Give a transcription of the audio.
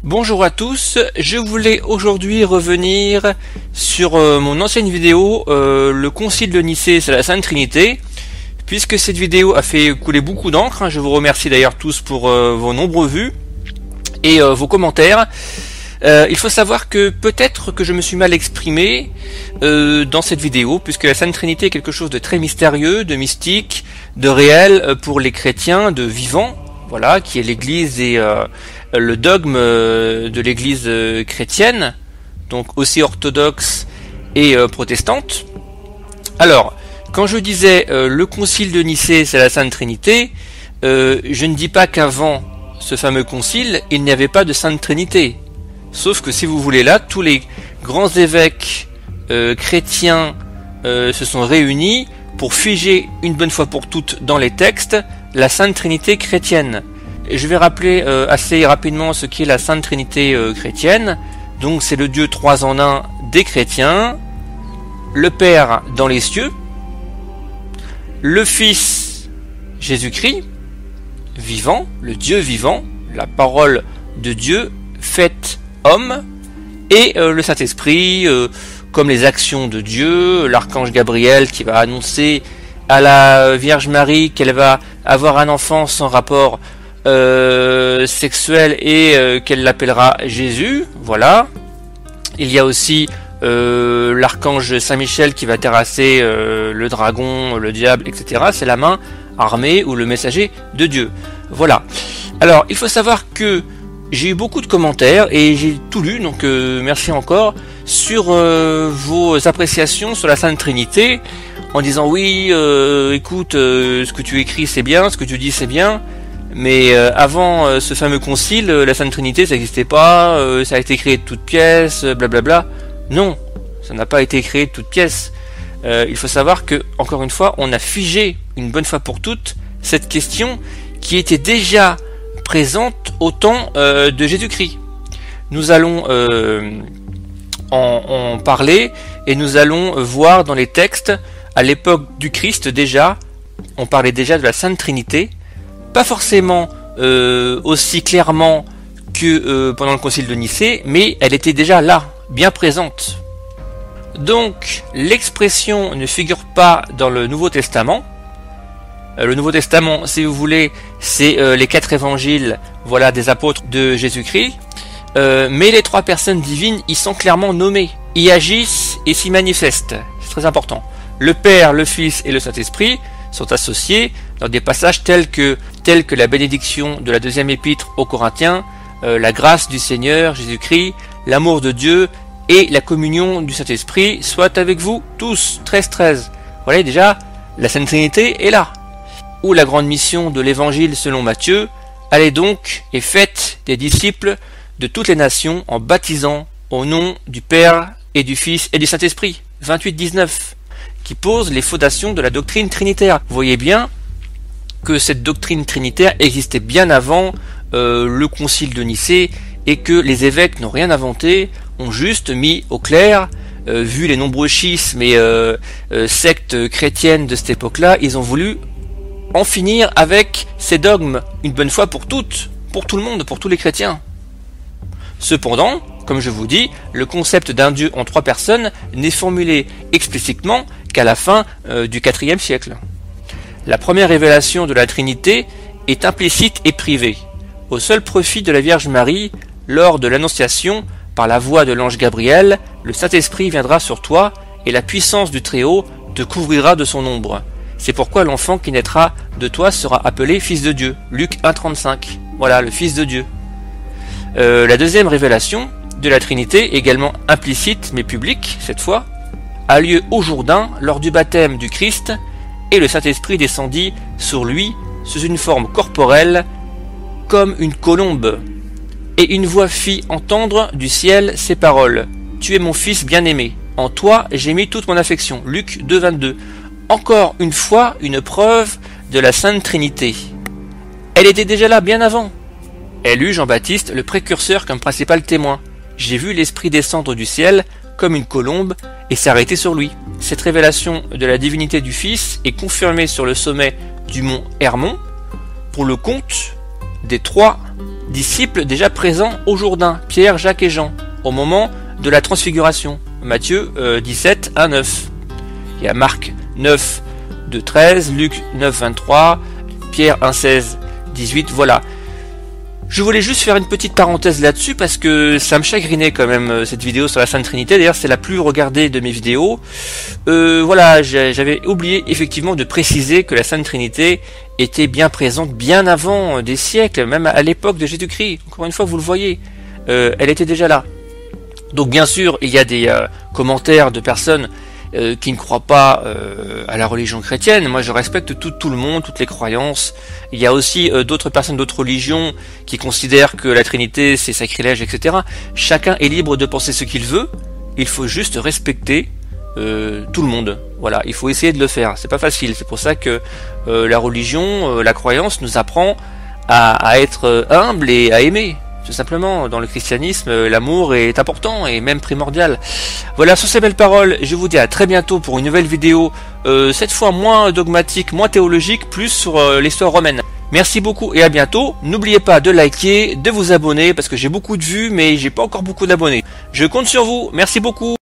Bonjour à tous, je voulais aujourd'hui revenir sur mon ancienne vidéo, le Concile de Nicée, c'est la Sainte Trinité, puisque cette vidéo a fait couler beaucoup d'encre. Je vous remercie d'ailleurs tous pour vos nombreuses vues et vos commentaires. Il faut savoir que peut-être que je me suis mal exprimé dans cette vidéo, puisque la Sainte Trinité est quelque chose de très mystérieux, de mystique, de réel pour les chrétiens, de vivant, voilà, qui est l'Église et le dogme de l'Église chrétienne, donc aussi orthodoxe et protestante. Alors, quand je disais le Concile de Nicée, c'est la Sainte Trinité, je ne dis pas qu'avant ce fameux concile, il n'y avait pas de Sainte Trinité. Sauf que si vous voulez là, tous les grands évêques chrétiens se sont réunis pour figer une bonne fois pour toutes dans les textes la Sainte Trinité chrétienne. Et je vais rappeler assez rapidement ce qu'est la Sainte Trinité chrétienne. Donc c'est le Dieu trois en un des chrétiens, le Père dans les cieux, le Fils Jésus-Christ, vivant, le Dieu vivant, la parole de Dieu faite homme, et le Saint-Esprit, comme les actions de Dieu, l'archange Gabriel qui va annoncer à la Vierge Marie qu'elle va avoir un enfant sans rapport sexuel et qu'elle l'appellera Jésus, voilà. Il y a aussi l'archange Saint-Michel qui va terrasser le dragon, le diable, etc. C'est la main armée ou le messager de Dieu. Voilà. Alors, il faut savoir que j'ai eu beaucoup de commentaires et j'ai tout lu, donc merci encore, sur vos appréciations sur la Sainte Trinité, en disant oui, écoute, ce que tu écris c'est bien, ce que tu dis c'est bien, mais avant ce fameux concile, la Sainte Trinité ça n'existait pas, ça a été créé de toutes pièces, blablabla. Non, ça n'a pas été créé de toutes pièces. Il faut savoir que, encore une fois, on a figé une bonne fois pour toutes cette question qui était déjà présente au temps de Jésus-Christ. Nous allons en parler et nous allons voir dans les textes, à l'époque du Christ déjà, on parlait déjà de la Sainte Trinité, pas forcément aussi clairement que pendant le Concile de Nicée, mais elle était déjà là, bien présente. Donc l'expression ne figure pas dans le Nouveau Testament. Le Nouveau Testament, si vous voulez, c'est les 4 évangiles, voilà, des apôtres de Jésus-Christ. Mais les 3 personnes divines y sont clairement nommées, y agissent et s'y manifestent. C'est très important. Le Père, le Fils et le Saint-Esprit sont associés dans des passages tels que la bénédiction de la 2e épître aux Corinthiens, la grâce du Seigneur Jésus-Christ, l'amour de Dieu et la communion du Saint-Esprit soit avec vous tous. 13-13. Voilà, déjà, la Sainte Trinité est là. Ou la grande mission de l'évangile selon Matthieu, allez donc et faites des disciples de toutes les nations en baptisant au nom du Père et du Fils et du Saint-Esprit, 28-19, qui pose les fondations de la doctrine trinitaire. Vous voyez bien que cette doctrine trinitaire existait bien avant le concile de Nicée et que les évêques n'ont rien inventé, ont juste mis au clair, vu les nombreux schismes et sectes chrétiennes de cette époque-là, ils ont voulu en finir avec ces dogmes une bonne fois pour toutes, pour tout le monde, pour tous les chrétiens. Cependant, comme je vous dis, le concept d'un Dieu en 3 personnes n'est formulé explicitement qu'à la fin du IVe siècle. La première révélation de la Trinité est implicite et privée, au seul profit de la Vierge Marie. Lors de l'Annonciation, par la voix de l'ange Gabriel, le Saint-Esprit viendra sur toi et la puissance du Très-Haut te couvrira de son ombre. C'est pourquoi l'enfant qui naîtra de toi sera appelé Fils de Dieu. Luc 1,35. Voilà, le Fils de Dieu. La deuxième révélation de la Trinité, également implicite mais publique cette fois, a lieu au Jourdain lors du baptême du Christ, et le Saint-Esprit descendit sur lui sous une forme corporelle comme une colombe. Et une voix fit entendre du ciel ces paroles. Tu es mon Fils bien-aimé. En toi j'ai mis toute mon affection. Luc 2,22. Encore une fois, une preuve de la Sainte Trinité. Elle était déjà là bien avant. Elle eut Jean-Baptiste, le précurseur, comme principal témoin. J'ai vu l'Esprit descendre du ciel comme une colombe et s'arrêter sur lui. Cette révélation de la divinité du Fils est confirmée sur le sommet du mont Hermon pour le compte des 3 disciples déjà présents au Jourdain, Pierre, Jacques et Jean, au moment de la transfiguration. Matthieu 17, 1, 9. Il y a Marc 9, 2, 13, Luc 9, 23, Pierre 1, 16, 18, voilà. Je voulais juste faire une petite parenthèse là-dessus parce que ça me chagrinait quand même cette vidéo sur la Sainte Trinité. D'ailleurs, c'est la plus regardée de mes vidéos. Voilà, j'avais oublié effectivement de préciser que la Sainte Trinité était bien présente bien avant des siècles, même à l'époque de Jésus-Christ. Encore une fois, vous le voyez, elle était déjà là. Donc bien sûr, il y a des commentaires de personnes qui ne croient pas à la religion chrétienne. Moi je respecte tout le monde, toutes les croyances. Il y a aussi d'autres personnes d'autres religions qui considèrent que la Trinité c'est sacrilège, etc. Chacun est libre de penser ce qu'il veut, il faut juste respecter tout le monde. Voilà, il faut essayer de le faire, c'est pas facile, c'est pour ça que la religion, la croyance nous apprend à être humble et à aimer. Tout simplement, dans le christianisme, l'amour est important et même primordial. Voilà, sur ces belles paroles, je vous dis à très bientôt pour une nouvelle vidéo, cette fois moins dogmatique, moins théologique, plus sur l'histoire romaine. Merci beaucoup et à bientôt. N'oubliez pas de liker, de vous abonner, parce que j'ai beaucoup de vues, mais j'ai pas encore beaucoup d'abonnés. Je compte sur vous, merci beaucoup.